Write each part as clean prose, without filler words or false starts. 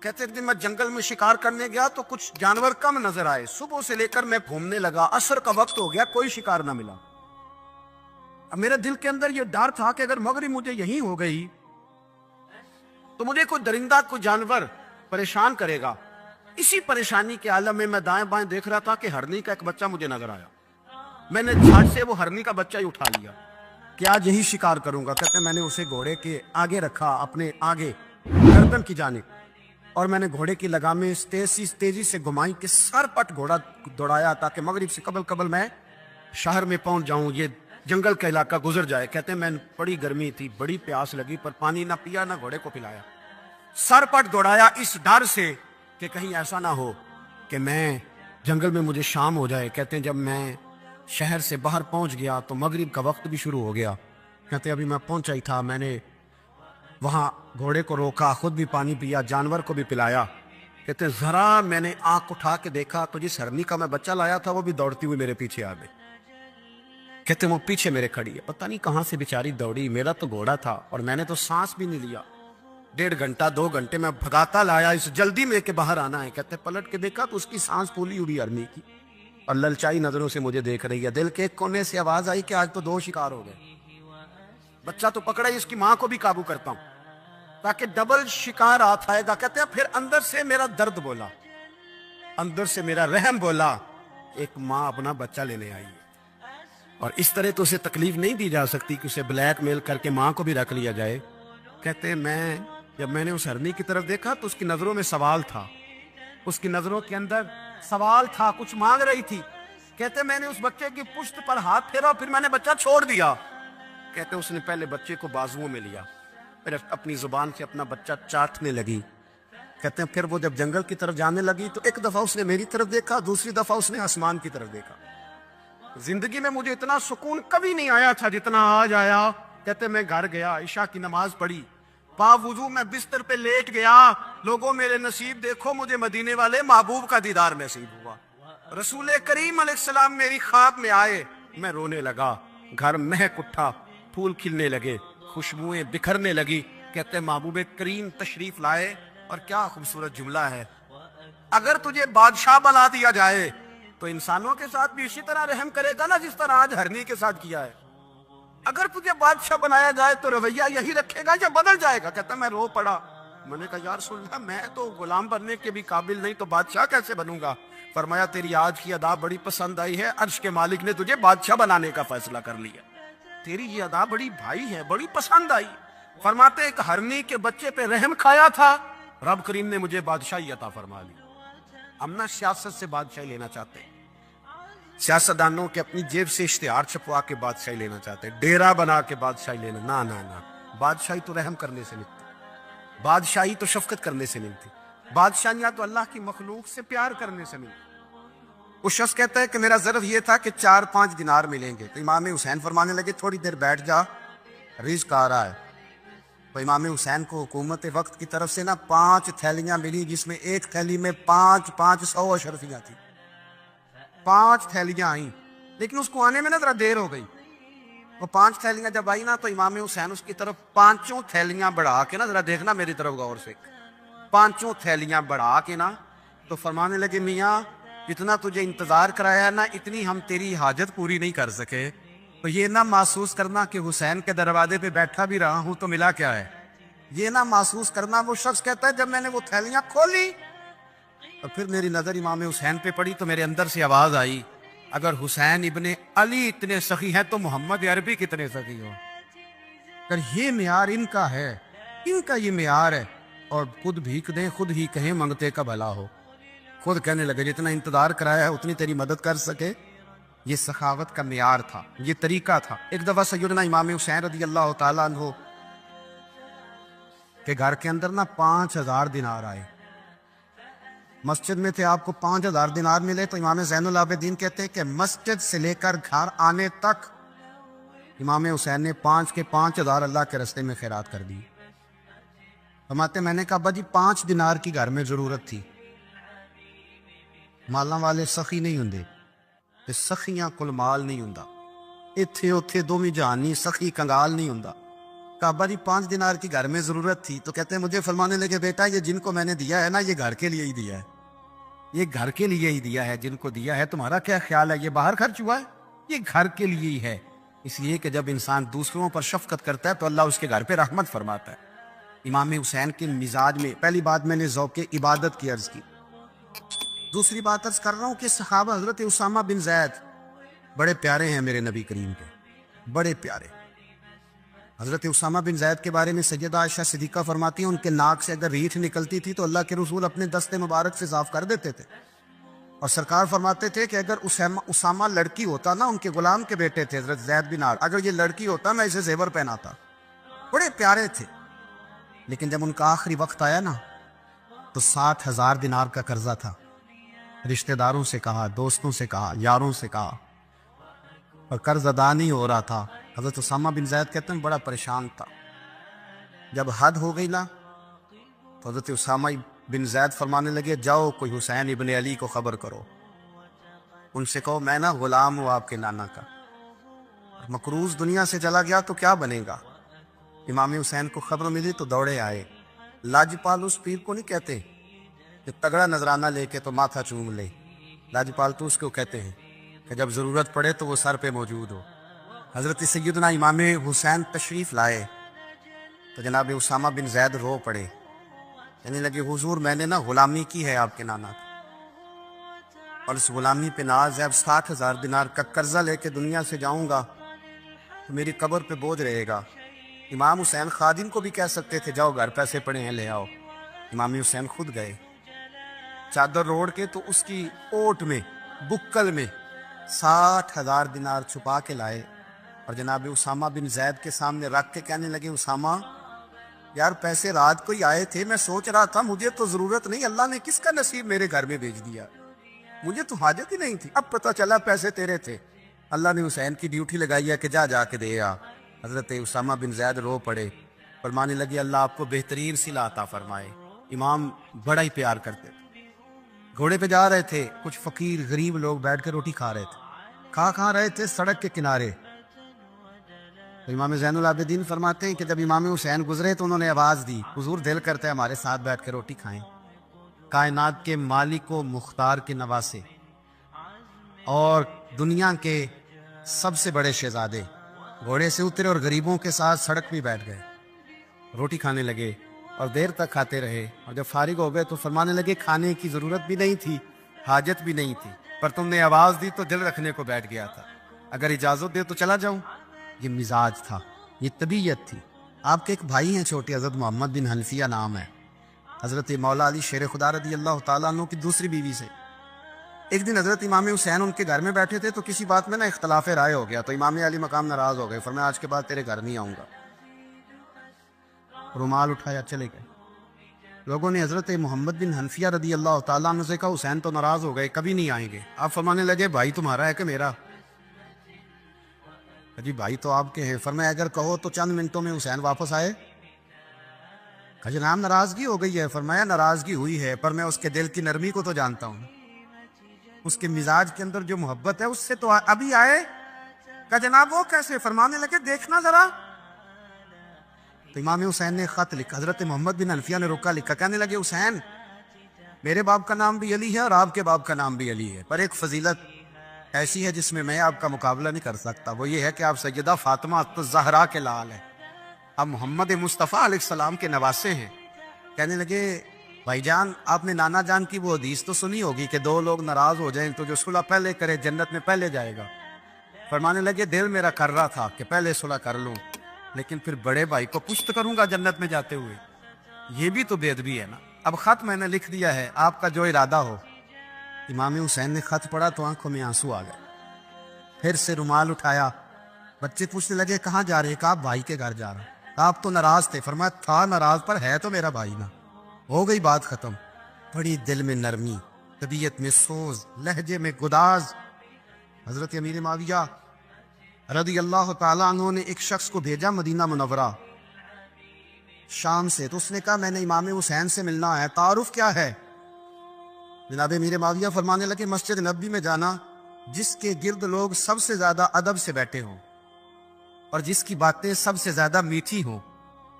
کہتے ایک دن میں جنگل میں شکار کرنے گیا تو کچھ جانور کم نظر آئے. صبح سے لے کر میں گھومنے لگا, عصر کا وقت ہو گیا, کوئی شکار نہ ملا. اب میرے دل کے اندر یہ ڈر تھا کہ اگر مغرب مجھے یہیں ہو گئی تو مجھے کوئی درندہ کوئی جانور پریشان کرے گا. اسی پریشانی کے عالم میں دائیں بائیں دیکھ رہا تھا کہ ہرنی کا ایک بچہ مجھے نظر آیا. میں نے جھٹ سے وہ ہرنی کا بچہ ہی اٹھا لیا کہ آج یہی شکار کروں گا. کہتے میں نے اسے گھوڑے کے آگے رکھا, اپنے آگے گردن کی جانب, اور میں نے گھوڑے کی لگامیں تیزی سے گھمائی کہ سر پٹ گھوڑا دوڑایا تاکہ مغرب سے قبل میں شہر میں پہنچ جاؤں, یہ جنگل کا علاقہ گزر جائے. کہتے ہیں میں بڑی گرمی تھی, بڑی پیاس لگی, پر پانی نہ پیا نہ گھوڑے کو پلایا. سر پٹ دوڑایا اس ڈر سے کہ کہیں ایسا نہ ہو کہ میں جنگل میں مجھے شام ہو جائے. کہتے ہیں جب میں شہر سے باہر پہنچ گیا تو مغرب کا وقت بھی شروع ہو گیا. کہتے ہیں ابھی میں پہنچا ہی تھا, میں نے وہاں گھوڑے کو روکا, خود بھی پانی پیا, جانور کو بھی پلایا. کہتے ہیں ذرا میں نے آنکھ اٹھا کے دیکھا تو جس ہرنی کا میں بچہ لایا تھا وہ بھی دوڑتی ہوئی میرے پیچھے آ گئی. کہتے ہیں وہ پیچھے میرے کھڑی ہے, پتہ نہیں کہاں سے بیچاری دوڑی. میرا تو گھوڑا تھا اور میں نے تو سانس بھی نہیں لیا. 1.5 گھنٹہ 2 گھنٹے میں بھگاتا لایا اس جلدی میں کہ باہر آنا ہے. کہتے پلٹ کے دیکھا تو اس کی سانس پھولی ہوئی ہرنی کی اور للچائی نظروں سے مجھے دیکھ رہی ہے. دل کے ایک کونے سے آواز آئی کہ آج تو 2 شکار ہو گئے. بچہ تو پکڑا ہی, اس کی ماں کو بھی قابو کرتا ہوں تاکہ ڈبل شکار ہاتھ آئے گا. کہتے ہیں پھر اندر سے میرا درد بولا, اندر سے میرا رحم بولا, ایک ماں اپنا بچہ لینے آئی ہے اور اس طرح تو اسے تکلیف نہیں دی جا سکتی کہ اسے بلیک میل کر کے ماں کو بھی رکھ لیا جائے. کہتے ہیں جب میں نے اس ہرنی کی طرف دیکھا تو اس کی نظروں میں سوال تھا, اس کی نظروں کے اندر سوال تھا, کچھ مانگ رہی تھی. کہتے میں نے اس بچے کی پشت پر ہاتھ پھیرا, پھر میں نے بچہ چھوڑ دیا. کہتے اس نے پہلے بچے کو بازوؤں میں لیا, پھر اپنی زبان سے اپنا بچہ چاٹنے لگی. کہتے ہیں پھر وہ جب جنگل کی طرف جانے لگی تو ایک دفعہ اس نے میری طرف دیکھا, دوسری دفعہ اس نے آسمان کی طرف دیکھا. زندگی میں مجھے اتنا سکون کبھی نہیں آیا تھا جتنا آج آیا. کہتے میں گھر گیا, عشاء کی نماز پڑھی, پا وضو میں بستر پہ لیٹ گیا. لوگوں میرے نصیب دیکھو, مجھے مدینے والے محبوب کا دیدار نصیب ہوا. رسول کریم علیہ السلام میری خواب میں آئے, میں رونے لگا. گھر مہک اٹھا, پھول کھلنے لگے, خوشبوئیں بکھرنے لگی. کہتے محبوب کریم تشریف لائے. اور کیا خوبصورت جملہ ہے, اگر تجھے بادشاہ بنا دیا جائے تو انسانوں کے ساتھ بھی اسی طرح رحم کرے گا نا جس طرح آج ہرنی کے ساتھ کیا ہے. اگر تجھے بادشاہ بنایا جائے تو رویہ یہی رکھے گا یا بدل جائے گا. کہتا میں رو پڑا. میں نے کہا یا رسول اللہ, میں تو غلام بننے کے بھی قابل نہیں, تو بادشاہ کیسے بنوں گا؟ فرمایا تیری آج کی ادا بڑی پسند آئی ہے, عرش کے مالک نے تجھے بادشاہ بنانے کا فیصلہ کر لیا. تیری یہ ادا بڑی بھائی ہے, بڑی پسند آئی. فرماتے ایک ہرنی کے بچے پہ رحم کھایا تھا, رب کریم نے مجھے بادشاہی عطا فرما لی. ہم نہ سیاست سے بادشاہی لینا چاہتے ہیں, سیاستدانوں کے اپنی جیب سے اشتہار چھپوا کے بادشاہی لینا چاہتے ہیں, ڈیرا بنا کے بادشاہی لینا. نہ, بادشاہی تو رحم کرنے سے ملتی, بادشاہی تو شفقت کرنے سے ملتی, بادشاہیاں تو اللہ کی مخلوق سے پیار کرنے سے ملتی. وہ شخص کہتا ہے کہ میرا ظرف یہ تھا کہ 4-5 دینار ملیں گے. تو امام حسین فرمانے لگے تھوڑی دیر بیٹھ جا, رزق آ رہا ہے. تو امام حسین کو حکومت وقت کی طرف سے 5 تھیلیاں ملی, جس میں ایک تھیلی میں 500 اشرفیاں تھیں. 5 تھیلیاں آئیں, لیکن اس کو آنے میں ذرا دیر ہو گئی. وہ 5 تھیلیاں جب آئی تو امام حسین اس کی طرف 5 تھیلیاں بڑھا کے ذرا دیکھنا میری طرف غور سے, 5 تھیلیاں بڑھا کے تو فرمانے لگے میاں جتنا تجھے انتظار کرایا ہے اتنی ہم تیری حاجت پوری نہیں کر سکے. تو یہ نہ محسوس کرنا کہ حسین کے دروازے پہ بیٹھا بھی رہا ہوں تو ملا کیا ہے. یہ نہ محسوس کرنا. وہ شخص کہتا ہے جب میں نے وہ تھیلیاں کھولی اور پھر میری نظر امام حسین پہ پڑی تو میرے اندر سے آواز آئی, اگر حسین ابن علی اتنے سخی ہیں تو محمد عربی کتنے سخی ہو. اگر یہ معیار ان کا ہے, ان کا یہ معیار ہے, اور خود بھیک دیں خود ہی کہیں منگتے کا بھلا ہو. خود کہنے لگے جتنا انتظار کرایا ہے اتنی تیری مدد کر سکے. یہ سخاوت کا معیار تھا, یہ طریقہ تھا. ایک دفعہ سیدنا امام حسین رضی اللہ تعالیٰ عنہ کے گھر کے اندر 5000 دینار آئے. مسجد میں تھے, آپ کو 5000 دینار ملے تو امام زین العابدین کہتے ہیں کہ مسجد سے لے کر گھر آنے تک امام حسین نے 5 کے 5000 اللہ کے راستے میں خیرات کر دی. فرماتے میں نے کہا ابا جی 5 دینار کی گھر میں ضرورت تھی. مالاں والے سخی نہیں ہوندے تے سخیاں کل مال نہیں ہوندا. ایتھے اوتھے دوویں جہانی سخی کنگال نہیں ہوندا. کہ ابا جی 5 دینار کی گھر میں ضرورت تھی، تو کہتے ہیں مجھے فرمانے لگے بیٹا یہ جن کو میں نے دیا ہے نا یہ گھر کے لیے ہی دیا ہے، یہ گھر کے لیے ہی دیا ہے، جن کو دیا ہے تمہارا کیا خیال ہے یہ باہر خرچ ہوا ہے؟ یہ گھر کے لیے ہی ہے۔ اس لیے کہ جب انسان دوسروں پر شفقت کرتا ہے تو اللہ اس کے گھر پہ رحمت فرماتا ہے۔ امام حسین کے مزاج میں پہلی بات میں نے ذوق عبادت کی عرض کی، دوسری بات عرض کر رہا ہوں کہ صحابہ حضرت اسامہ بن زید بڑے پیارے ہیں میرے نبی کریم کے، بڑے پیارے۔ حضرت اسامہ بن زید کے بارے میں سیدہ عائشہ صدیقہ فرماتی ہیں ان کے ناک سے اگر ریٹھ نکلتی تھی تو اللہ کے رسول اپنے دست مبارک سے صاف کر دیتے تھے، اور سرکار فرماتے تھے کہ اگر اسامہ لڑکی ہوتا نا، ان کے غلام کے بیٹے تھے حضرت زید بن عامر، اگر یہ لڑکی ہوتا میں اسے زیور پہناتا۔ بڑے پیارے تھے، لیکن جب ان کا آخری وقت آیا نا تو 60,000 دینار کا قرضہ تھا، رشتہ داروں سے کہا، دوستوں سے کہا، یاروں سے کہا، اور قرض ادا نہیں ہو رہا تھا۔ حضرت اسامہ بن زید کہتے ہیں بڑا پریشان تھا۔ جب حد ہو گئی نا تو حضرت اسامہ بن زید فرمانے لگے جاؤ کوئی حسین ابن علی کو خبر کرو، ان سے کہو میں نا غلام ہوں آپ کے نانا کا، مقروض دنیا سے چلا گیا تو کیا بنے گا۔ امام حسین کو خبر ملی تو دوڑے آئے۔ لاجپال اس پیر کو نہیں کہتے کہ تگڑا نذرانہ لے کے تو ماتھا چوم لے، لاجپال تو اس کو کہتے ہیں کہ جب ضرورت پڑے تو وہ سر پہ موجود ہو۔ حضرت سیدنا امام حسین تشریف لائے تو جناب اسامہ بن زید رو پڑے، کہنے لگے حضور میں نے نا غلامی کی ہے آپ کے نانا کی، اور اس غلامی پہ ناز ہے، اب 60,000 دینار کا قرضہ لے کے دنیا سے جاؤں گا تو میری قبر پہ بوجھ رہے گا۔ امام حسین خادم کو بھی کہہ سکتے تھے جاؤ گھر پیسے پڑے ہیں لے آؤ، امام حسین خود گئے، چادر روڑ کے تو اس کی اوٹ میں بکل میں 60,000 دینار چھپا کے لائے، اور جناب اسامہ بن زید کے سامنے رکھ کے کہنے لگے اسامہ یار پیسے رات کو ہی آئے تھے، میں سوچ رہا تھا مجھے تو ضرورت نہیں، اللہ نے کس کا نصیب میرے گھر میں بھیج دیا، مجھے تو حاجت ہی نہیں تھی، اب پتہ چلا پیسے تیرے تھے، اللہ نے حسین کی ڈیوٹی لگائی ہے کہ جا کے دے آ۔ حضرت اسامہ بن زید رو پڑے، فرمانے لگے اللہ آپ کو بہترین صلہ عطا فرمائے۔ امام بڑا ہی پیار کرتے تھے، گھوڑے پہ جا رہے تھے، کچھ فقیر غریب لوگ بیٹھ کے روٹی کھا رہے تھے، کھا رہے تھے سڑک کے کنارے، تو امام زین العابدین فرماتے ہیں کہ جب امام حسین گزرے تو انہوں نے آواز دی حضور دل کرتا ہے ہمارے ساتھ بیٹھ کے روٹی کھائیں، کائنات کے مالک و مختار کے نواسے اور دنیا کے سب سے بڑے شہزادے گھوڑے سے اترے اور غریبوں کے ساتھ سڑک پہ بیٹھ گئے، روٹی کھانے لگے اور دیر تک کھاتے رہے، اور جب فارغ ہو گئے تو فرمانے لگے کھانے کی ضرورت بھی نہیں تھی، حاجت بھی نہیں تھی، پر تم نے آواز دی تو دل رکھنے کو بیٹھ گیا تھا، اگر اجازت دے تو چلا جاؤں۔ یہ مزاج تھا، یہ طبیعت تھی۔ آپ کے ایک بھائی ہیں چھوٹے حضرت محمد بن حنفیہ نام ہے، حضرت مولا علی شیر خدا رضی اللہ تعالیٰ عنہ کی دوسری بیوی سے۔ ایک دن حضرت امام حسین ان کے گھر میں بیٹھے تھے تو کسی بات میں نا اختلاف رائے ہو گیا، تو امام علی مقام ناراض ہو گئے، فرمایا آج کے بعد تیرے گھر نہیں آؤں گا، رومال اٹھایا چلے گئے۔ لوگوں نے حضرت محمد بن حنفیہ رضی اللہ تعالیٰ عنہ سے کہا حسین تو ناراض ہو گئے کبھی نہیں آئیں گے، آپ فرمانے لگے بھائی تمہارا ہے کہ میرا؟ جی بھائی تو آپ کے ہیں، فرمایا اگر کہو تو چند منٹوں میں حسین واپس آئے؟ کہا جناب ناراضگی ہو گئی ہے، فرمایا ناراضگی ہوئی ہے پر میں اس کے دل کی نرمی کو تو جانتا ہوں، اس کے مزاج کے اندر جو محبت ہے اس سے تو ابھی آئے۔ کہا جناب وہ کیسے؟ فرمانے لگے دیکھنا ذرا، تو امام حسین نے خط لکھا، حضرت محمد بن حنفیہ نے رکا لکھا، کہنے لگے حسین میرے باپ کا نام بھی علی ہے اور آپ کے باپ کا نام بھی علی ہے، پر ایک فضیلت ایسی ہے جس میں میں آپ کا مقابلہ نہیں کر سکتا، وہ یہ ہے کہ آپ سیدہ فاطمہ الزہرا کے لال ہیں، آپ محمد مصطفیٰ علیہ السلام کے نواسے ہیں۔ کہنے لگے بھائی جان آپ نے نانا جان کی وہ حدیث تو سنی ہوگی کہ دو لوگ ناراض ہو جائیں تو جو صلح پہلے کرے جنت میں پہلے جائے گا۔ فرمانے لگے دل میرا کر رہا تھا کہ پہلے صلح کر لوں، لیکن پھر بڑے بھائی کو پشت کروں گا جنت میں جاتے ہوئے، یہ بھی تو بے ادبی ہے نا، اب خط میں نے لکھ دیا ہے آپ کا جو ارادہ ہو۔ امام حسین نے خط پڑھا تو آنکھوں میں آنسو آ گئے، پھر سے رومال اٹھایا، بچے پوچھنے لگے کہاں جا رہے؟ کہا بھائی کے گھر جا رہا۔ آپ تو ناراض تھے، فرمایا تھا ناراض پر ہے تو میرا بھائی نا، ہو گئی بات ختم۔ بڑی دل میں نرمی، طبیعت میں سوز، لہجے میں گداز۔ حضرت امیر معاویہ رضی اللہ تعالیٰ عنہ نے ایک شخص کو بھیجا مدینہ منورہ شام سے، تو اس نے کہا میں نے امام حسین سے ملنا ہے، تعارف کیا ہے؟ جناب امیر معاویہ فرمانے لگے مسجد نبوی میں جانا جس کے گرد لوگ سب سے زیادہ ادب سے بیٹھے ہوں اور جس کی باتیں سب سے زیادہ میٹھی ہوں،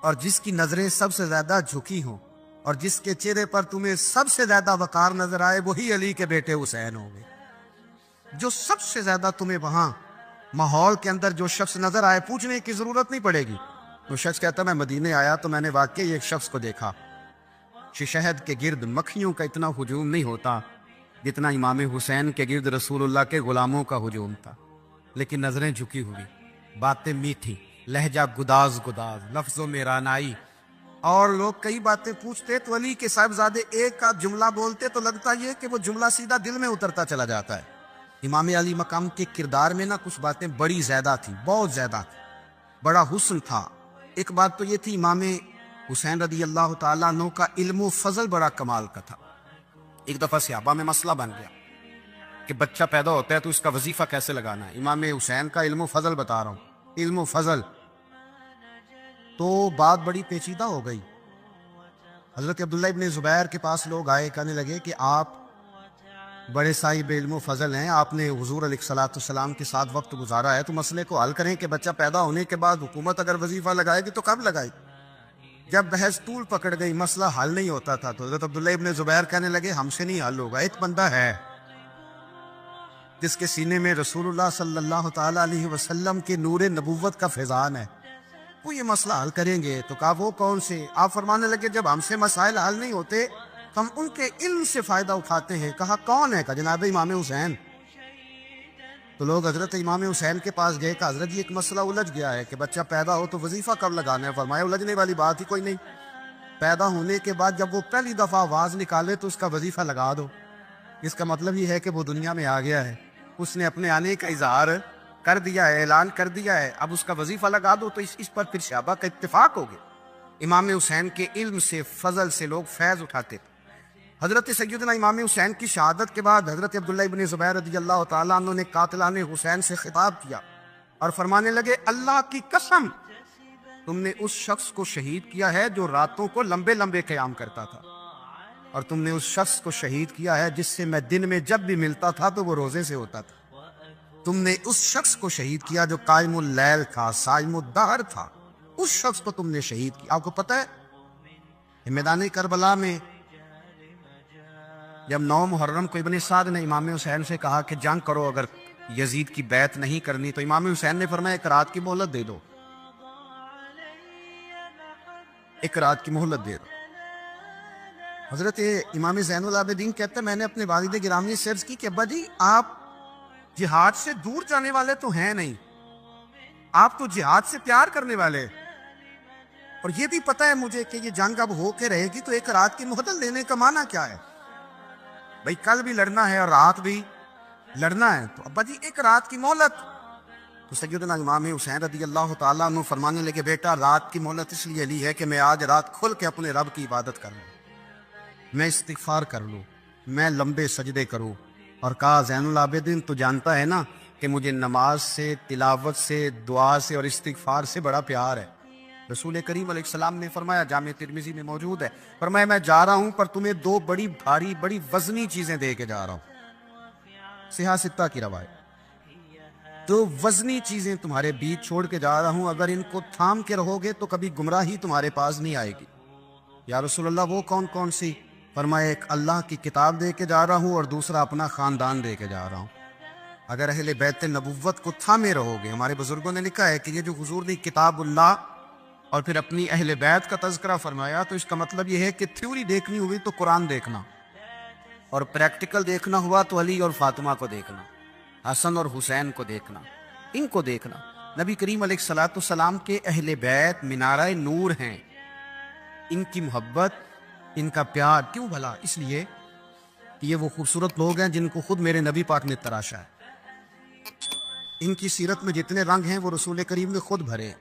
اور جس کی نظریں سب سے زیادہ جھکی ہوں اور جس کے چہرے پر تمہیں سب سے زیادہ وقار نظر آئے وہی علی کے بیٹے حسین ہوں گے۔ جو سب سے زیادہ تمہیں وہاں ماحول کے اندر جو شخص نظر آئے پوچھنے کی ضرورت نہیں پڑے گی۔ وہ شخص کہتا میں مدینے آیا تو میں نے واقعی ایک شخص کو دیکھا، شہد کے گرد مکھیوں کا اتنا ہجوم نہیں ہوتا جتنا امام حسین کے گرد رسول اللہ کے غلاموں کا ہجوم تھا، لیکن نظریں جھکی ہوئی، باتیں میٹھی، لہجہ گداز گداز، لفظوں میں رانائی، اور لوگ کئی باتیں پوچھتے تو علی کے صاحبزادے ایک کا جملہ بولتے تو لگتا یہ کہ وہ جملہ سیدھا دل میں اترتا چلا جاتا ہے۔ امام علی مقام کے کردار میں نہ کچھ باتیں بڑی زیادہ تھیں، بہت زیادہ تھی، بڑا حسن تھا۔ ایک بات تو یہ تھی امام حسین رضی اللہ تعالیٰ عنہ کا علم و فضل بڑا کمال کا تھا۔ ایک دفعہ صحابہ میں مسئلہ بن گیا کہ بچہ پیدا ہوتا ہے تو اس کا وظیفہ کیسے لگانا ہے۔ امام حسین کا علم و فضل بتا رہا ہوں، علم و فضل، تو بات بڑی پیچیدہ ہو گئی۔ حضرت عبداللہ ابن زبیر کے پاس لوگ آئے، کہنے لگے کہ آپ بڑے صاحب علم و فضل ہیں، آپ نے حضور علیہ الصلوۃ والسلام کے ساتھ وقت گزارا ہے، تو مسئلے کو حل کریں کہ بچہ پیدا ہونے کے بعد حکومت اگر وظیفہ لگائے گی تو کب لگائے گی؟ جب بحث طول پکڑ گئی، مسئلہ حل نہیں ہوتا تھا، تو حضرت عبداللہ ابن زبیر کہنے لگے ہم سے نہیں حل ہوگا، ایک بندہ ہے جس کے سینے میں رسول اللہ صلی اللہ تعالیٰ علیہ وسلم کے نور نبوت کا فیضان ہے، وہ یہ مسئلہ حل کریں گے۔ تو کہا وہ کون سے؟ آپ فرمانے لگے جب ہم سے مسائل حل نہیں ہوتے تو ہم ان کے علم سے فائدہ اٹھاتے ہیں۔ کہا کون ہے؟ کہا جناب امام حسین۔ تو لوگ حضرت امام حسین کے پاس گئے کہ حضرت یہ ایک مسئلہ الجھ گیا ہے کہ بچہ پیدا ہو تو وظیفہ کب لگانا ہے؟ فرمایا الجھنے والی بات ہی کوئی نہیں، پیدا ہونے کے بعد جب وہ پہلی دفعہ آواز نکالے تو اس کا وظیفہ لگا دو۔ اس کا مطلب یہ ہے کہ وہ دنیا میں آ گیا ہے، اس نے اپنے آنے کا اظہار کر دیا ہے، اعلان کر دیا ہے، اب اس کا وظیفہ لگا دو۔ تو اس پر پھر صحابہ کا اتفاق ہو گیا۔ امام حسین کے علم سے، فضل سے لوگ فیض اٹھاتے تھے۔ حضرت سیدنا امام حسین کی شہادت کے بعد حضرت عبداللہ ابن زبیر رضی اللہ تعالیٰ عنہ نے قاتلان حسین سے خطاب کیا اور فرمانے لگے اللہ کی قسم تم نے اس شخص کو شہید کیا ہے جو راتوں کو لمبے لمبے قیام کرتا تھا، اور تم نے اس شخص کو شہید کیا ہے جس سے میں دن میں جب بھی ملتا تھا تو وہ روزے سے ہوتا تھا۔ تم نے اس شخص کو شہید کیا جو قائم اللیل تھا، صائم الدہر تھا، اس شخص کو تم نے شہید کیا۔ آپ کو پتہ ہے میدان کربلا میں جب 9 محرم کو ابن سعد نے امام حسین سے کہا کہ جنگ کرو اگر یزید کی بیعت نہیں کرنی، تو امام حسین نے فرمایا ایک رات کی مہلت دے دو، ایک رات کی مہلت دے دو۔ حضرت امام زین العابدین کہتے ہیں میں نے اپنے والد گرامی سے عرض کی کہ ابا جی آپ جہاد سے دور جانے والے تو ہیں نہیں، آپ تو جہاد سے پیار کرنے والے، اور یہ بھی پتہ ہے مجھے کہ یہ جنگ اب ہو کے رہے گی، تو ایک رات کی مہلت لینے کا معنی کیا ہے؟ بھئی کل بھی لڑنا ہے اور رات بھی لڑنا ہے، تو ابا جی ایک رات کی مہلت۔ تو سیدنا امام حسین رضی اللہ تعالیٰ عنہ فرمانے لگے بیٹا رات کی مہلت اس لیے لی ہے کہ میں آج رات کھل کے اپنے رب کی عبادت کر لوں، میں استغفار کر لوں، میں لمبے سجدے کروں۔ اور کہا زین العابدین تو جانتا ہے نا کہ مجھے نماز سے، تلاوت سے، دعا سے اور استغفار سے بڑا پیار ہے۔ رسول کریم علیہ السلام نے فرمایا، جامع ترمذی میں موجود ہے، فرمایا میں جا رہا ہوں پر تمہیں 2 بڑی بھاری بڑی وزنی چیزیں دے کے جا رہا ہوں، صحیح 6 کی روایت، 2 وزنی چیزیں تمہارے بیچ چھوڑ کے جا رہا ہوں، اگر ان کو تھام کے رہو گے تو کبھی گمراہی تمہارے پاس نہیں آئے گی۔ یا رسول اللہ وہ کون کون سی؟ فرمایا ایک اللہ کی کتاب دے کے جا رہا ہوں اور دوسرا اپنا خاندان دے کے جا رہا ہوں۔ اگر اہل بیت نبوت کو تھامے رہو گے، ہمارے بزرگوں نے لکھا ہے کہ یہ جو حضور نے کتاب اللہ اور پھر اپنی اہل بیت کا تذکرہ فرمایا تو اس کا مطلب یہ ہے کہ تھیوری دیکھنی ہوئی تو قرآن دیکھنا، اور پریکٹیکل دیکھنا ہوا تو علی اور فاطمہ کو دیکھنا، حسن اور حسین کو دیکھنا، ان کو دیکھنا۔ نبی کریم علیہ الصلوۃ والسلام کے اہل بیت مینارہ نور ہیں، ان کی محبت، ان کا پیار کیوں بھلا؟ اس لیے کہ یہ وہ خوبصورت لوگ ہیں جن کو خود میرے نبی پاک نے تراشا ہے، ان کی سیرت میں جتنے رنگ ہیں وہ رسول کریم نے خود بھرے،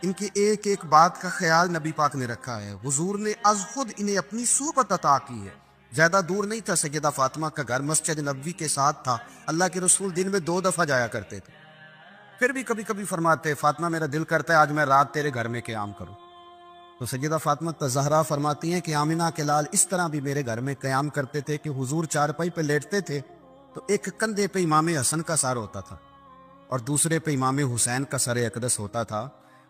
ان کی ایک ایک بات کا خیال نبی پاک نے رکھا ہے، حضور نے از خود انہیں اپنی صحبت عطا کی ہے۔ زیادہ دور نہیں تھا سیدہ فاطمہ کا گھر، مسجد نبوی کے ساتھ تھا، اللہ کے رسول دن میں 2 دفعہ جایا کرتے تھے، پھر بھی کبھی کبھی فرماتے فاطمہ میرا دل کرتا ہے آج میں رات تیرے گھر میں قیام کروں، تو سیدہ فاطمہ الزہرا فرماتی ہیں کہ آمنہ کے لال اس طرح بھی میرے گھر میں قیام کرتے تھے کہ حضور چارپائی پہ لیٹتے تھے تو ایک کندھے پہ امام حسن کا سر ہوتا تھا اور دوسرے پہ امام حسین کا سر اقدس ہوتا تھا،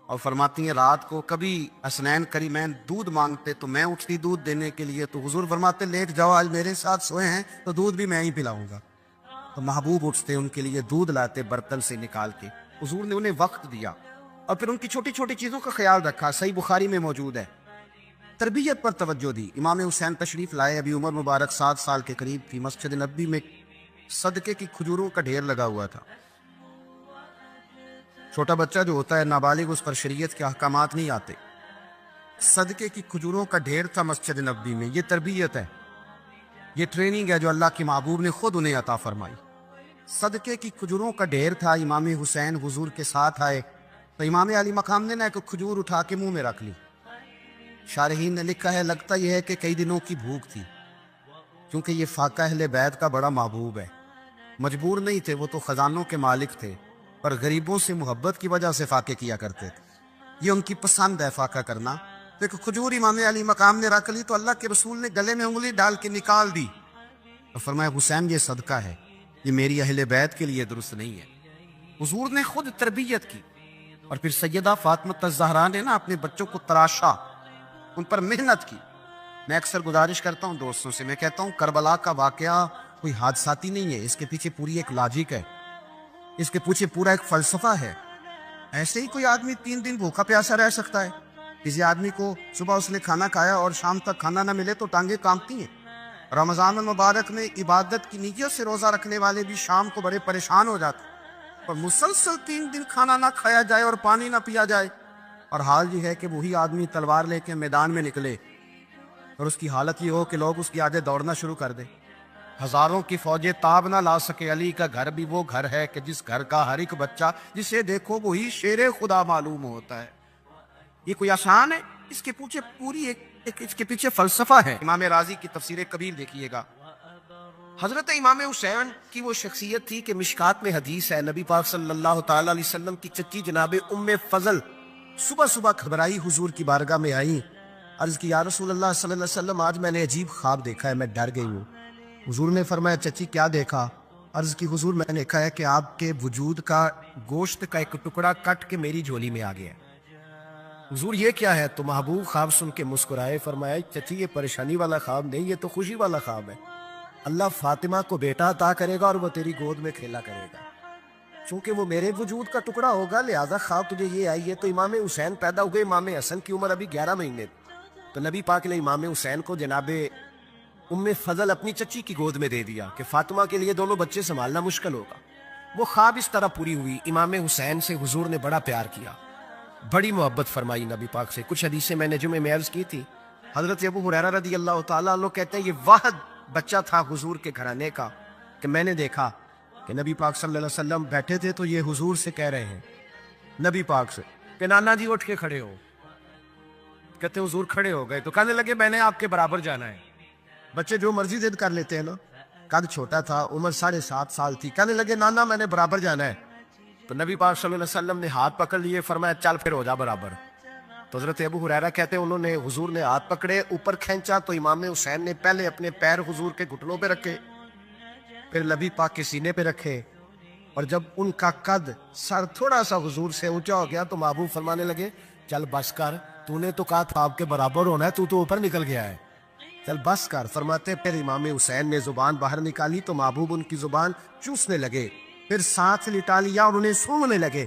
اور فرماتی ہیں رات کو کبھی حسنین کریمین دودھ مانگتے تو میں اٹھتی دودھ دینے کے لیے، تو حضور فرماتے لیٹ جاؤ، آج میرے ساتھ سوئے ہیں تو دودھ بھی میں ہی پلاؤں گا۔ تو محبوب اٹھتے ان کے لیے دودھ لاتے برتن سے نکال کے، حضور نے انہیں وقت دیا اور پھر ان کی چھوٹی چھوٹی چیزوں کا خیال رکھا۔ صحیح بخاری میں موجود ہے، تربیت پر توجہ دی۔ امام حسین تشریف لائے، ابھی عمر مبارک 7 سال کے قریب تھی، مسجد نبوی میں صدقے کی کھجوروں کا ڈھیر لگا ہوا تھا۔ چھوٹا بچہ جو ہوتا ہے نابالغ، اس پر شریعت کے احکامات نہیں آتے۔ صدقے کی کھجوروں کا ڈھیر تھا مسجد نبوی میں۔ یہ تربیت ہے، یہ ٹریننگ ہے جو اللہ کے محبوب نے خود انہیں عطا فرمائی۔ صدقے کی کھجوروں کا ڈھیر تھا، امام حسین حضور کے ساتھ آئے تو امام علی مقام نے ایک کھجور اٹھا کے منہ میں رکھ لی۔ شارحین نے لکھا ہے لگتا یہ ہے کہ کئی دنوں کی بھوک تھی، کیونکہ یہ فاقہ اہل بیت کا بڑا محبوب ہے۔ مجبور نہیں تھے، وہ تو خزانوں کے مالک تھے، پر غریبوں سے محبت کی وجہ سے فاقے کیا کرتے تھے۔ یہ ان کی پسند ہے فاقہ کرنا۔ تو ایک کھجور امام علی مقام نے رکھ لی تو اللہ کے رسول نے گلے میں انگلی ڈال کے نکال دی اور فرمایا حسین یہ صدقہ ہے، یہ میری اہل بیت کے لیے درست نہیں ہے۔ حضور نے خود تربیت کی، اور پھر سیدہ فاطمہ الزہرا نے اپنے بچوں کو تراشا، ان پر محنت کی۔ میں اکثر گزارش کرتا ہوں دوستوں سے، میں کہتا ہوں کربلا کا واقعہ کوئی حادثاتی نہیں ہے، اس کے پیچھے پوری ایک لاجک ہے، اس کے پیچھے پورا ایک فلسفہ ہے۔ ایسے ہی کوئی آدمی 3 دن بھوکا پیاسا رہ سکتا ہے؟ کسی آدمی کو صبح اس نے کھانا کھایا اور شام تک کھانا نہ ملے تو ٹانگیں کانپتی ہیں۔ رمضان المبارک میں عبادت کی نیت سے روزہ رکھنے والے بھی شام کو بڑے پریشان ہو جاتے ہیں، اور مسلسل 3 دن کھانا نہ کھایا جائے اور پانی نہ پیا جائے، اور حال یہ ہے کہ وہی آدمی تلوار لے کے میدان میں نکلے اور اس کی حالت یہ ہو کہ لوگ اس کی آگے دوڑنا شروع کر دیں۔ ہزاروں کی فوجیں تاب نہ لا سکے۔ علی کا گھر بھی وہ گھر ہے کہ جس گھر کا ہر ایک بچہ جسے دیکھو وہی شیر خدا معلوم ہوتا ہے۔ یہ کوئی آسان ہے؟ اس کے پیچھے پوری اس کے پیچھے فلسفہ ہے۔ امام راضی کی تفسیر کبیر دیکھیے گا۔ حضرت امام حسین کی وہ شخصیت تھی کہ مشکات میں حدیث ہے، نبی پاک صلی اللہ تعالی علیہ وسلم کی چچی جناب ام فضل صبح صبح گھبرائی حضور کی بارگاہ میں آئی، عرض کی یا رسول اللہ صلی اللہ علیہ وسلم آج میں نے عجیب خواب دیکھا ہے، میں ڈر گئی ہوں۔ حضور نے فرمایا چچی کیا دیکھا؟ عرض کی حضور میں نے دیکھا ہے کہ آپ کے وجود کا گوشت کا ایک ٹکڑا کٹ کے میری جھولی میں آ گیا ہے۔ حضور یہ کیا ہے؟ تو محبوب خواب سن کے مسکرائے، فرمایا چچی یہ پریشانی والا خواب نہیں، یہ تو خوشی والا خواب ہے۔ اللہ فاطمہ کو بیٹا عطا کرے گا اور وہ تیری گود میں کھیلا کرے گا، چونکہ وہ میرے وجود کا ٹکڑا ہوگا لہذا خواب تجھے یہ آئی ہے۔ تو امام حسین پیدا ہوئے، امام حسن کی عمر ابھی 11 مہینے، تو نبی پاک نے امام حسین کو جناب ام فضل اپنی چچی کی گود میں دے دیا کہ فاطمہ کے لیے دونوں بچے سنبھالنا مشکل ہوگا۔ وہ خواب اس طرح پوری ہوئی۔ امام حسین سے حضور نے بڑا پیار کیا، بڑی محبت فرمائی نبی پاک سے۔ کچھ حدیثیں میں نے جمعے میں عرض کی تھی، حضرت ابو ہریرہ رضی اللہ تعالیٰ عنہ کہتے ہیں یہ واحد بچہ تھا حضور کے گھرانے کا کہ میں نے دیکھا کہ نبی پاک صلی اللہ علیہ وسلم بیٹھے تھے تو یہ حضور سے کہہ رہے ہیں، نبی پاک سے کہ نانا جی اٹھ کے کھڑے ہو۔ کہتے حضور کھڑے ہو گئے تو کہنے لگے میں نے آپ کے برابر جانا ہے۔ بچے جو مرضی ضد کر لیتے ہیں نا، قد چھوٹا تھا، عمر 7.5 سال تھی، کہنے لگے نانا میں نے برابر جانا ہے۔ تو نبی پاک صلی اللہ علیہ وسلم نے ہاتھ پکڑ لیے، فرمایا چل پھر ہو جا برابر۔ تو حضرت ابو ہریرہ کہتے ہیں انہوں نے حضور نے ہاتھ پکڑے، اوپر کھینچا تو امام حسین نے پہلے اپنے پیر حضور کے گھٹنوں پہ رکھے، پھر نبی پاک کے سینے پہ رکھے، اور جب ان کا قد سر تھوڑا سا حضور سے اونچا ہو گیا تو محبوب فرمانے لگے چل بس کر، تو نے تو کہا تھا آپ کے برابر ہونا ہے، تو اوپر نکل گیا ہے، چل بس کر۔ فرماتے پھر امام حسین نے زبان باہر نکالی تو محبوب ان کی زبان چوسنے لگے، پھر ساتھ لٹا لیا اور انہیں سونگنے لگے۔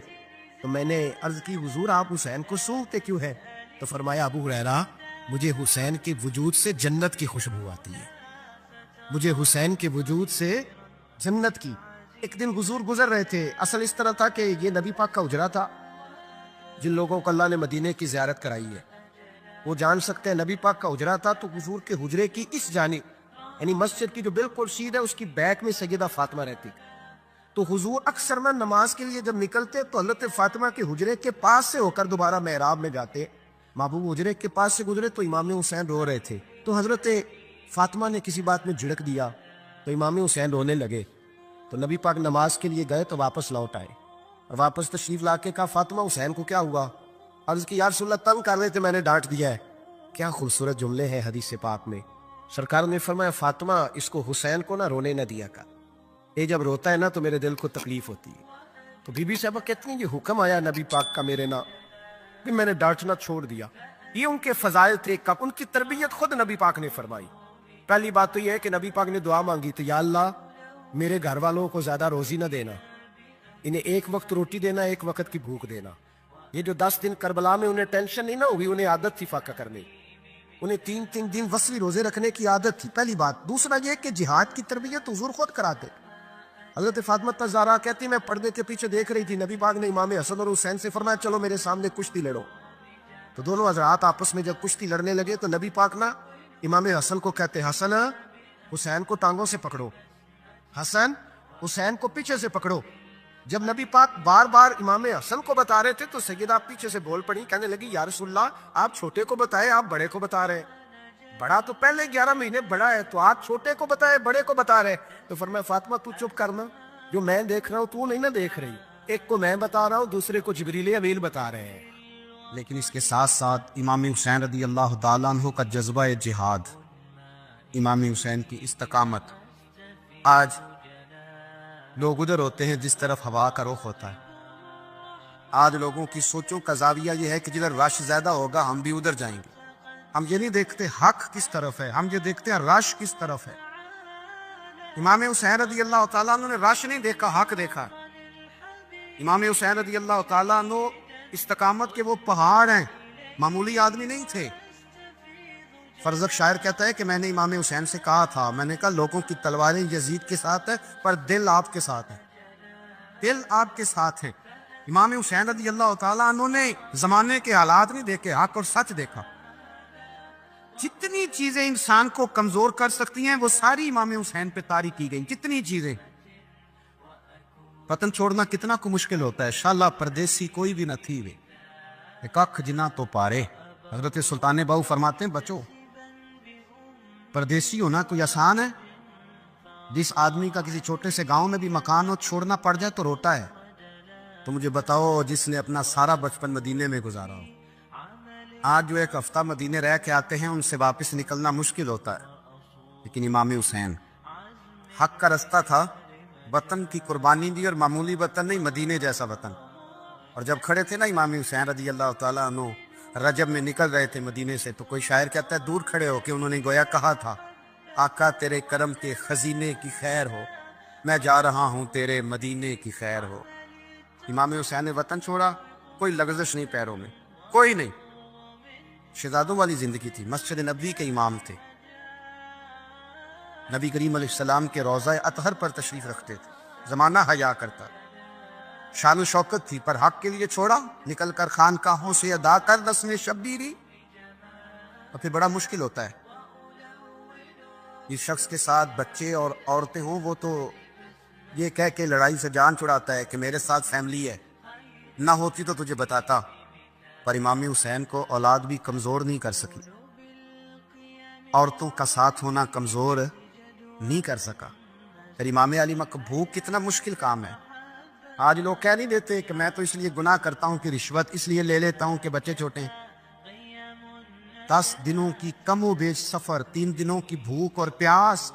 تو میں نے عرض کی حضور آپ حسین کو سونگتے کیوں ہے؟ تو فرمایا ابو ہریرہ مجھے حسین کے وجود سے جنت کی خوشبو آتی ہے، مجھے حسین کے وجود سے جنت کی۔ ایک دن حضور گزر رہے تھے، اصل اس طرح تھا کہ یہ نبی پاک کا حجرہ تھا، جن لوگوں کو اللہ نے مدینے کی زیارت کرائی ہے وہ جان سکتے ہیں نبی پاک کا حجرہ تھا۔ تو حضور کے حجرے کی اس جانب یعنی مسجد کی جو بالکل سیدھ ہے اس کی بیک میں سیدہ فاطمہ رہتی، تو حضور اکثر میں نماز کے لیے جب نکلتے تو حضرت فاطمہ کے حجرے کے پاس سے ہو کر دوبارہ محراب میں جاتے۔ محبوب حجرے کے پاس سے گزرے تو امام حسین رو رہے تھے، تو حضرت فاطمہ نے کسی بات میں جھڑک دیا تو امام حسین رونے لگے۔ تو نبی پاک نماز کے لیے گئے تو واپس لوٹ آئے، اور واپس تشریف لا کے کہا فاطمہ حسین کو کیا ہوا؟ عرض کی یا رسول اللہ تنگ کر رہے تھے میں نے ڈانٹ دیا ہے۔ کیا خوبصورت جملے ہیں حدیث پاک میں۔ سرکار نے فرمایا فاطمہ اس کو حسین کو نہ رونے نہ دیا کر، یہ جب روتا ہے نا تو میرے دل کو تکلیف ہوتی ہے۔ تو بی بی صاحبہ کہتی ہیں یہ حکم آیا نبی پاک کا میرے نا، کہ میں نے ڈانٹنا چھوڑ دیا. یہ ان کے فضائل تھے. کب ان کی تربیت خود نبی پاک نے فرمائی. پہلی بات تو یہ ہے کہ نبی پاک نے دعا مانگی تو یا اللہ میرے گھر والوں کو زیادہ روزی نہ دینا, انہیں ایک وقت روٹی دینا, ایک وقت کی بھوک دینا. یہ جو 10 دن کربلا میں انہیں ٹینشن نہیں نہ ہوئی, انہیں عادت تھی فاقہ کرنے, انہیں 3 دن وسوی روزے رکھنے کی عادت تھی. پہلی بات. دوسرا یہ کہ جہاد کی تربیت حضور خود کراتے. حضرت فاطمہ زہرا کہتی میں پردے کے پیچھے دیکھ رہی تھی, نبی پاک نے امام حسن اور حسین سے فرمایا چلو میرے سامنے کشتی لڑو. تو دونوں حضرات آپس میں جب کشتی لڑنے لگے تو نبی پاک نا امام حسن کو کہتے حسن حسین کو ٹانگوں سے پکڑو, حسن حسین کو پیچھے سے پکڑو. جب نبی پاک بار بار امام حسن کو بتا رہے تھے تو سیدہ پیچھے سے بول پڑی, کہنے لگی یا رسول اللہ آپ چھوٹے کو بتائے, آپ بڑے کو بتا رہے. بڑا تو پہلے 11 مہینے بڑا ہے, تو آپ چھوٹے کو بتائے بڑے کو بتا رہے. تو فرمایا فاطمہ تو چپ کرنا, جو میں دیکھ رہا ہوں تو نہیں نہ دیکھ رہی. ایک کو میں بتا رہا ہوں, دوسرے کو جبریل امین بتا رہے ہیں. لیکن اس کے ساتھ ساتھ امام حسین رضی اللہ تعالیٰ عنہ کا جذبہ جہاد, امام حسین کی استقامت. آج لوگ ادھر ہوتے ہیں جس طرف ہوا کا رخ ہوتا ہے. آج لوگوں کی سوچوں کا زاویہ یہ ہے کہ جدھر رش زیادہ ہوگا ہم بھی ادھر جائیں گے. ہم یہ نہیں دیکھتے حق کس طرف ہے, ہم یہ دیکھتے ہیں رش کس طرف ہے. امام حسین رضی اللہ تعالیٰ عنہ نے رش نہیں دیکھا, حق دیکھا. امام حسین رضی اللہ تعالیٰ عنہ استقامت کے وہ پہاڑ ہیں, معمولی آدمی نہیں تھے. فرزق شاعر کہتا ہے کہ میں نے امام حسین سے کہا تھا, میں نے کہا لوگوں کی تلواریں یزید کے ساتھ ہیں پر دل آپ کے ساتھ ہے, دل آپ کے ساتھ ہے. امام حسین رضی اللہ تعالیٰ عنہ نے زمانے کے حالات نہیں دیکھے, حق اور سچ دیکھا. جتنی چیزیں انسان کو کمزور کر سکتی ہیں وہ ساری امام حسین پہ طاری کی گئیں. جتنی چیزیں, وطن چھوڑنا کتنا کو مشکل ہوتا ہے. شالا پردیسی کوئی بھی نہ تھی وے ایک اکھ جنا تو پارے. حضرت سلطان باؤ فرماتے ہیں بچو پردیسی ہونا کوئی آسان ہے؟ جس آدمی کا کسی چھوٹے سے گاؤں میں بھی مکان ہو چھوڑنا پڑ جائے تو روتا ہے. تو مجھے بتاؤ جس نے اپنا سارا بچپن مدینے میں گزارا ہو, آج جو ایک ہفتہ مدینے رہ کے آتے ہیں ان سے واپس نکلنا مشکل ہوتا ہے. لیکن امام حسین حق کا رستہ تھا, وطن کی قربانی دی, اور معمولی وطن نہیں مدینے جیسا وطن. اور جب کھڑے تھے نا امام حسین رضی اللہ تعالیٰ عنہ رجب میں نکل رہے تھے مدینے سے, تو کوئی شاعر کہتا ہے دور کھڑے ہو کہ انہوں نے گویا کہا تھا آقا تیرے کرم کے خزینے کی خیر ہو, میں جا رہا ہوں تیرے مدینے کی خیر ہو. امام حسین نے وطن چھوڑا, کوئی لغزش نہیں پیروں میں, کوئی نہیں. شہزادوں والی زندگی تھی, مسجد نبوی کے امام تھے, نبی کریم علیہ السلام کے روضہ اطہر پر تشریف رکھتے تھے. زمانہ حیا کرتا, شان و شوکت تھی, پر حق کے لیے چھوڑا, نکل کر خانقاہوں سے ادا کر رسم شبیری. اور پھر بڑا مشکل ہوتا ہے. جس شخص کے ساتھ بچے اور عورتیں ہوں وہ تو یہ کہہ کے لڑائی سے جان چھڑاتا ہے کہ میرے ساتھ فیملی ہے, نہ ہوتی تو تجھے بتاتا. پر امام حسین کو اولاد بھی کمزور نہیں کر سکی, عورتوں کا ساتھ ہونا کمزور نہیں کر سکا. پھر امام علی مقبوق کتنا مشکل کام ہے. آج لوگ کہہ نہیں دیتے کہ میں تو اس لیے گناہ کرتا ہوں کہ رشوت اس لیے لے لیتا ہوں کہ بچے چھوٹے ہیں. 10 دنوں کی کم و بیش سفر, 3 دنوں کی بھوک اور پیاس,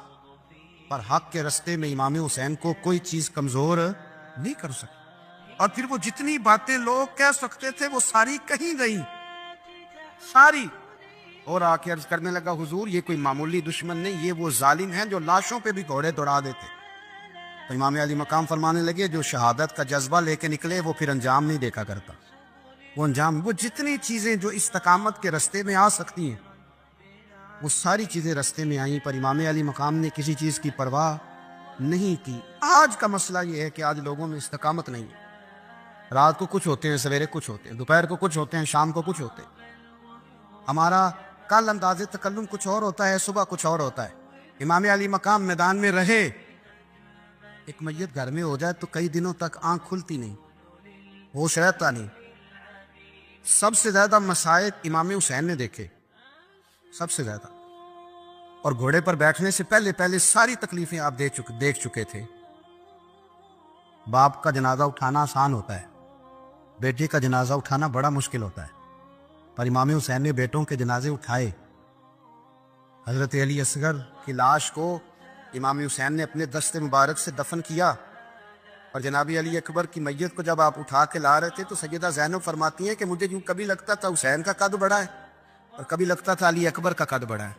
پر حق کے رستے میں امام حسین کو کوئی چیز کمزور نہیں کر سکی. اور پھر وہ جتنی باتیں لوگ کہہ سکتے تھے وہ ساری کہیں گئی, ساری. اور آ کے عرض کرنے لگا حضور یہ کوئی معمولی دشمن نہیں, یہ وہ ظالم ہیں جو لاشوں پہ بھی گھوڑے دوڑا دیتے. تو امام علی مقام فرمانے لگے جو شہادت کا جذبہ لے کے نکلے وہ پھر انجام نہیں دیکھا کرتا. وہ انجام, وہ جتنی چیزیں جو استقامت کے رستے میں آ سکتی ہیں وہ ساری چیزیں رستے میں آئیں, پر امام علی مقام نے کسی چیز کی پرواہ نہیں کی. آج کا مسئلہ یہ ہے کہ آج لوگوں میں استقامت نہیں ہے. رات کو کچھ ہوتے ہیں, سویرے کچھ ہوتے ہیں, دوپہر کو کچھ ہوتے ہیں, شام کو کچھ ہوتے ہیں. ہمارا کل انداز تکلم کچھ اور ہوتا ہے, صبح کچھ اور ہوتا ہے. امام علی مقام میدان میں رہے, ایک میت گھر میں ہو جائے تو کئی دنوں تک آنکھ کھلتی نہیں, ہوش رہتا نہیں. سب سے زیادہ مسائل امام حسین نے دیکھے, سب سے زیادہ. اور گھوڑے پر بیٹھنے سے پہلے پہلے ساری تکلیفیں آپ دیکھ چکے تھے. باپ کا جنازہ اٹھانا آسان ہوتا ہے, بیٹے کا جنازہ اٹھانا بڑا مشکل ہوتا ہے. پر امام حسین نے بیٹوں کے جنازے اٹھائے. حضرت علی اصغر کی لاش کو امام حسین نے اپنے دست مبارک سے دفن کیا. اور جناب علی اکبر کی میت کو جب آپ اٹھا کے لا رہے تھے تو سیدہ زینب فرماتی ہیں کہ مجھے یوں کبھی لگتا تھا حسین کا قد بڑا ہے اور کبھی لگتا تھا علی اکبر کا قد بڑا ہے،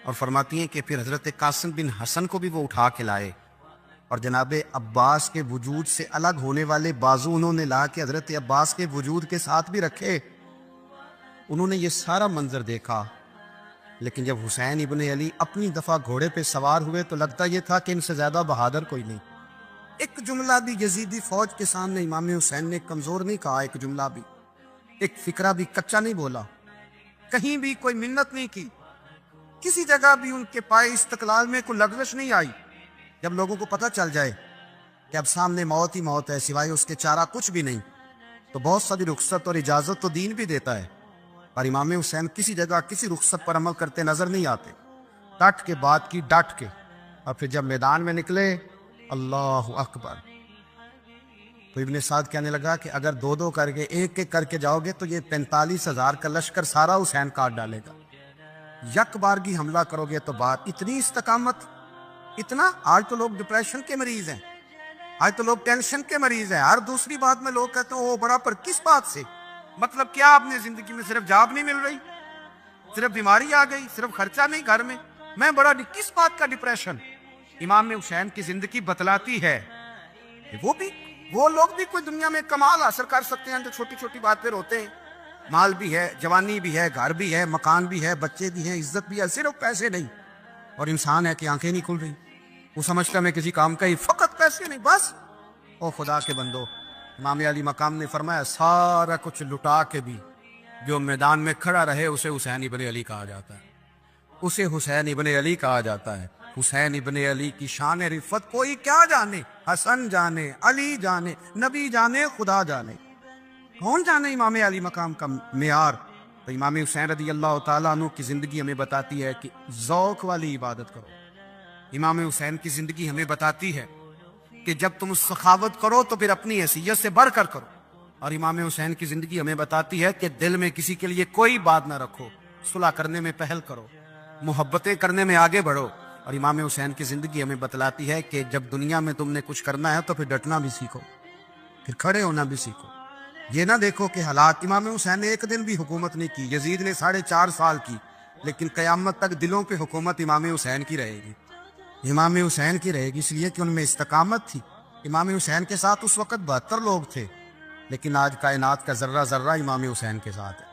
اور فرماتی ہیں کہ پھر حضرت قاسم بن حسن کو بھی وہ اٹھا کے لائے، اور جناب عباس کے وجود سے الگ ہونے والے بازو انہوں نے لا کے حضرت عباس کے وجود کے ساتھ بھی رکھے۔ انہوں نے یہ سارا منظر دیکھا، لیکن جب حسین ابن علی اپنی دفعہ گھوڑے پہ سوار ہوئے تو لگتا یہ تھا کہ ان سے زیادہ بہادر کوئی نہیں۔ ایک جملہ بھی یزیدی فوج کے سامنے امام حسین نے کمزور نہیں کہا، ایک جملہ بھی، ایک فکرہ بھی کچا نہیں بولا، کہیں بھی کوئی منت نہیں کی، کسی جگہ بھی ان کے پائے استقلال میں کوئی لغزش نہیں آئی۔ جب لوگوں کو پتہ چل جائے کہ اب سامنے موت ہی موت ہے، سوائے اس کے چارہ کچھ بھی نہیں، تو بہت ساری رخصت اور اجازت تو دین بھی دیتا ہے، پر امام حسین کسی جگہ کسی رخصت پر عمل کرتے نظر نہیں آتے، ڈٹ کے بات کی ڈٹ کے، اور پھر جب میدان میں نکلے اللہ اکبر، تو ابن سعد کہنے لگا کہ اگر دو دو کر کے ایک ایک کر کے جاؤ گے تو یہ 45,000 کا لشکر سارا حسین کاٹ ڈالے گا، یک بارگی حملہ کرو گے تو بات اتنی استقامت، اتنا۔ آج تو لوگ ڈپریشن کے مریض ہیں، آج تو لوگ ٹینشن کے مریض ہیں، ہر دوسری بات میں لوگ کہتے ہیں وہ بڑا، پر کس بات سے؟ مطلب کیا آپ نے زندگی میں صرف جاب نہیں مل رہی، صرف بیماری آ گئی، صرف خرچہ نہیں گھر میں بڑا، کس بات کا ڈپریشن؟ امام حسین کی زندگی بتلاتی ہے وہ لوگ بھی کوئی دنیا میں کمال حاصل کر سکتے ہیں جو چھوٹی چھوٹی بات پہ روتے ہیں، مال بھی ہے، جوانی بھی ہے، گھر بھی ہے، مکان بھی ہے، بچے بھی ہیں، عزت بھی ہے، صرف پیسے نہیں، اور انسان ہے کہ آنکھیں نہیں کھل رہی، وہ سمجھتا میں کسی کام کا ہی، فقط پیسے نہیں بس۔ او خدا کے بندو، امام علی مقام نے فرمایا سارا کچھ لٹا کے بھی جو میدان میں کھڑا رہے اسے حسین ابن علی کہا جاتا ہے، اسے حسین ابن علی کہا جاتا ہے۔ حسین ابن علی کی شان رفت کوئی کیا جانے، حسن جانے، علی جانے، نبی جانے، خدا جانے، کون جانے امام علی مقام کا معیار۔ تو امام حسین رضی اللہ تعالیٰ عنہ کی زندگی ہمیں بتاتی ہے کہ ذوق والی عبادت کرو۔ امام حسین کی زندگی ہمیں بتاتی ہے کہ جب تم سخاوت کرو تو پھر اپنی حیثیت سے بڑھ کر کرو، اور امام حسین کی زندگی ہمیں بتاتی ہے کہ دل میں کسی کے لیے کوئی بات نہ رکھو، صلح کرنے میں پہل کرو، محبتیں کرنے میں آگے بڑھو۔ اور امام حسین کی زندگی ہمیں بتلاتی ہے کہ جب دنیا میں تم نے کچھ کرنا ہے تو پھر ڈٹنا بھی سیکھو، پھر کھڑے ہونا بھی سیکھو، یہ نہ دیکھو کہ حالات۔ امام حسین نے ایک دن بھی حکومت نہیں کی، یزید نے 4.5 سال کی، لیکن قیامت تک دلوں پہ حکومت امام حسین کی رہے گی، امام حسین کی رہے گی، اس لیے کہ ان میں استقامت تھی۔ امام حسین کے ساتھ اس وقت 72 لوگ تھے، لیکن آج کائنات کا ذرہ ذرہ امام حسین کے ساتھ ہے۔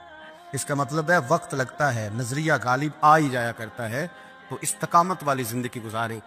اس کا مطلب ہے وقت لگتا ہے، نظریہ غالب آ ہی جایا کرتا ہے، تو استقامت والی زندگی گزاریں۔